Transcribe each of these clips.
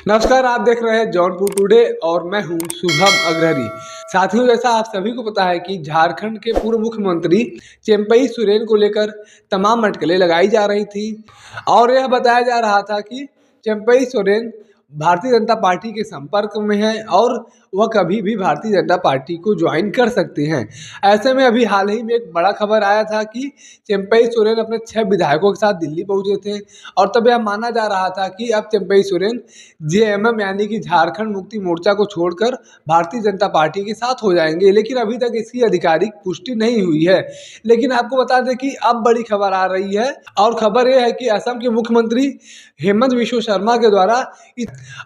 नमस्कार, आप देख रहे हैं जौनपुर टुडे और मैं हूं शुभम अग्रहरी। साथियों, जैसा आप सभी को पता है कि झारखंड के पूर्व मुख्यमंत्री चिंपई सोरेन को लेकर तमाम अटकलें लगाई जा रही थी और यह बताया जा रहा था कि चिंपई सोरेन भारतीय जनता पार्टी के संपर्क में है और वह कभी भी भारतीय जनता पार्टी को ज्वाइन कर सकते हैं। ऐसे में अभी हाल ही में एक बड़ा खबर आया था कि चिंपई सोरेन अपने 6 विधायकों के साथ दिल्ली पहुंचे थे और तब यह माना जा रहा था कि अब चिंपई सोरेन जेएमएम यानी कि झारखंड मुक्ति मोर्चा को छोड़कर भारतीय जनता पार्टी के साथ हो जाएंगे, लेकिन अभी तक इसकी आधिकारिक पुष्टि नहीं हुई है। लेकिन आपको बता दें कि अब बड़ी खबर आ रही है और खबर यह है कि असम के मुख्यमंत्री हेमंत बिश्व शर्मा के द्वारा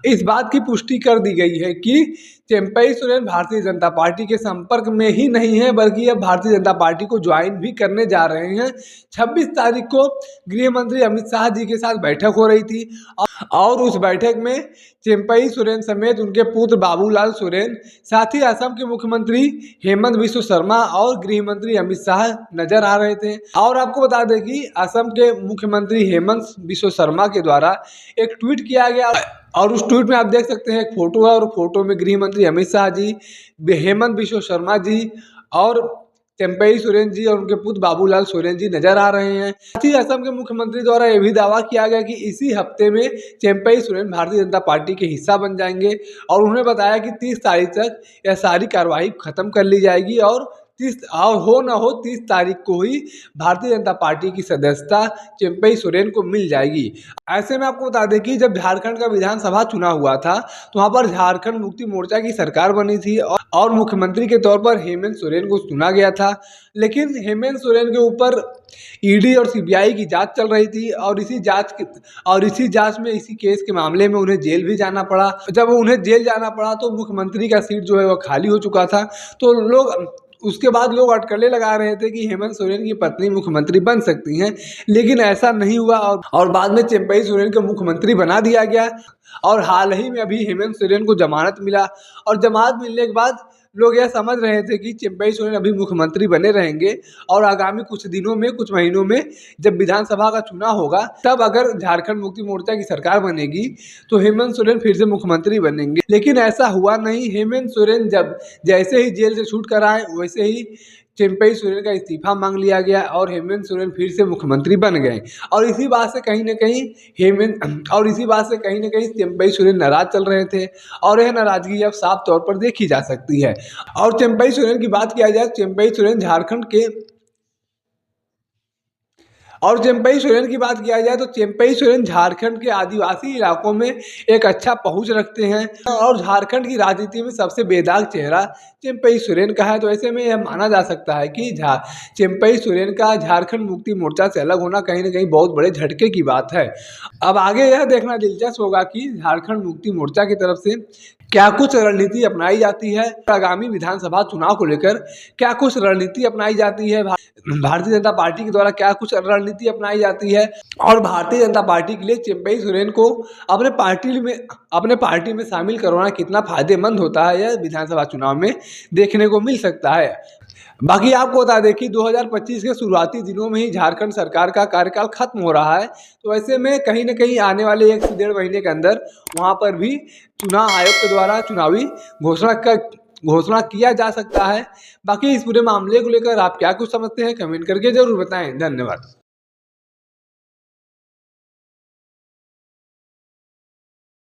इस बात की पुष्टि कर दी गई है कि चिंपई सोरेन भारतीय जनता पार्टी के संपर्क में ही नहीं है बल्कि अब भारतीय जनता पार्टी को ज्वाइन भी करने जा रहे हैं। 26 तारीख को गृह मंत्री अमित शाह जी के साथ बैठक हो रही थी और उस बैठक में चिंपई सोरेन समेत उनके पुत्र बाबूलाल सोरेन, साथ ही असम के मुख्यमंत्री हेमंत बिश्व शर्मा और गृह मंत्री अमित शाह नजर आ रहे थे। और आपको बता दें कि असम के मुख्यमंत्री हेमंत बिश्व शर्मा के द्वारा एक ट्वीट किया गया और उस ट्वीट में आप देख सकते हैं एक फोटो है और फोटो में गृह मंत्री अमित शाह जी, हेमंत बिश्व शर्मा जी और चिंपई सोरेन जी और उनके पुत्र बाबूलाल सोरेन जी नजर आ रहे हैं। साथ ही असम के मुख्यमंत्री द्वारा यह भी दावा किया गया कि इसी हफ्ते में चिंपई सोरेन भारतीय जनता पार्टी के हिस्सा बन जाएंगे और उन्होंने बताया कि 30 तारीख तक यह सारी कार्रवाई खत्म कर ली जाएगी और 30 तारीख को ही भारतीय जनता पार्टी की सदस्यता चिंपई सोरेन को मिल जाएगी। ऐसे में आपको बता दें कि जब झारखंड का विधानसभा चुनाव हुआ था तो वहां पर झारखंड मुक्ति मोर्चा की सरकार बनी थी और मुख्यमंत्री के तौर पर हेमंत सोरेन को चुना गया था। लेकिन हेमंत सोरेन के ऊपर ईडी और सीबीआई की जांच चल रही थी और इसी जांच में इसी केस के मामले में उन्हें जेल भी जाना पड़ा। जब उन्हें जेल जाना पड़ा तो मुख्यमंत्री का सीट जो है वह खाली हो चुका था। तो उसके बाद लोग अटकलें लगा रहे थे कि हेमंत सोरेन की पत्नी मुख्यमंत्री बन सकती हैं, लेकिन ऐसा नहीं हुआ और बाद में चिंपई सोरेन को मुख्यमंत्री बना दिया गया। और हाल ही में अभी हेमंत सोरेन को जमानत मिला और जमानत मिलने के बाद लोग यह समझ रहे थे कि चिंपई सोरेन अभी मुख्यमंत्री बने रहेंगे और आगामी कुछ दिनों में, कुछ महीनों में जब विधानसभा का चुनाव होगा तब अगर झारखंड मुक्ति मोर्चा की सरकार बनेगी तो हेमंत सोरेन फिर से मुख्यमंत्री बनेंगे। लेकिन ऐसा हुआ नहीं। हेमंत सोरेन जब जैसे ही जेल से छूट कर आए वैसे ही चिंपई सोरेन का इस्तीफा मांग लिया गया और हेमंत सोरेन फिर से मुख्यमंत्री बन गए और इसी बात से कहीं ना कहीं चिंपई सोरेन नाराज चल रहे थे और यह नाराजगी अब साफ तौर पर देखी जा सकती है। और चिंपई सोरेन की बात किया जाए, चिंपई सोरेन झारखंड के आदिवासी इलाकों में एक अच्छा पहुंच रखते हैं और झारखंड की राजनीति में सबसे बेदाग चेहरा चिंपई सोरेन का है। तो ऐसे में यह माना जा सकता है कि चिंपई सोरेन का झारखंड मुक्ति मोर्चा से अलग होना कहीं ना कहीं बहुत बड़े झटके की बात है। अब आगे यह देखना दिलचस्प होगा कि झारखंड मुक्ति मोर्चा की तरफ से क्या कुछ रणनीति अपनाई जाती है, आगामी विधानसभा चुनाव को लेकर क्या कुछ रणनीति अपनाई जाती है, भारतीय जनता पार्टी के द्वारा क्या कुछ रणनीति अपनाई जाती है और भारतीय जनता पार्टी के लिए चिंपई सोरेन को अपने पार्टी में शामिल करवाना कितना फायदेमंद होता है, यह विधानसभा चुनाव में देखने को मिल सकता है। बाकी आपको बता दें कि 2025 के शुरुआती दिनों में ही झारखंड सरकार का कार्यकाल खत्म हो रहा है, तो ऐसे में कहीं ना कहीं आने वाले 1 से 1.5 महीने के अंदर वहां पर भी चुनाव आयोग के द्वारा चुनावी घोषणा किया जा सकता है। बाकी इस पूरे मामले को लेकर आप क्या कुछ समझते हैं, कमेंट करके जरूर बताएं। धन्यवाद।